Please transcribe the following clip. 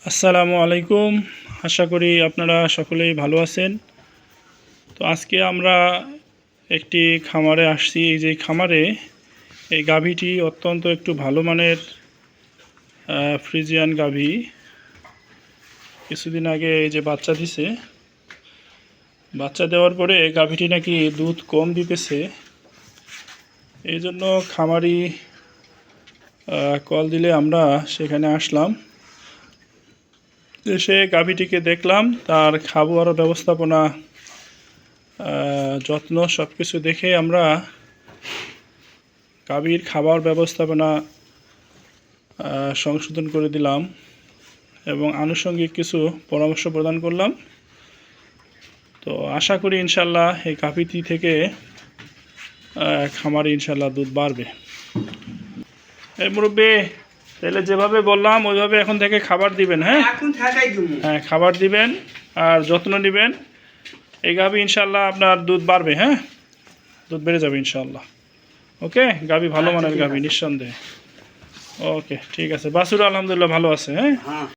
আসসালামু আলাইকুম। আশা করি আপনারা সকলেই ভালো আছেন। তো আজকে আমরা একটি খামারে আসছি। এই যে খামারে এই গাভীটি অত্যন্ত একটু ভালো মানের ফ্রিজিয়ান গাভী। কিছুদিন আগে এই যে বাচ্চা দিছে, বাচ্চা দেওয়ার পরে গাভীটি নাকি দুধ কম দিতেছে। এই জন্য খামারি কল দিলে আমরা সেখানে আসলাম। এসে গাভীটিকে দেখলাম, তার খাবার ব্যবস্থাপনা, যত্ন সব কিছু দেখে আমরা গাভীর খাবার ব্যবস্থাপনা সংশোধন করে দিলাম এবং আনুষঙ্গিক কিছু পরামর্শ প্রদান করলাম। তো আশা করি ইনশাল্লাহ এই গাভীটি থেকে খামারে ইনশাল্লাহ দুধ বাড়বে। এই মুরব্বী, তাহলে যেভাবে বললাম ওইভাবে এখন থেকে খাবার দিবেন। হ্যাঁ, হ্যাঁ, খাবার দিবেন আর যত্ন নেবেন। এই গাভী ইনশাল্লাহ আপনার দুধ বাড়বে। হ্যাঁ, দুধ বেড়ে যাবে ইনশাল্লাহ। ওকে, গাভী ভালো মানের গাভী নিঃসন্দেহে। ওকে, ঠিক আছে। বাছুর আলহামদুলিল্লাহ ভালো আছে। হ্যাঁ।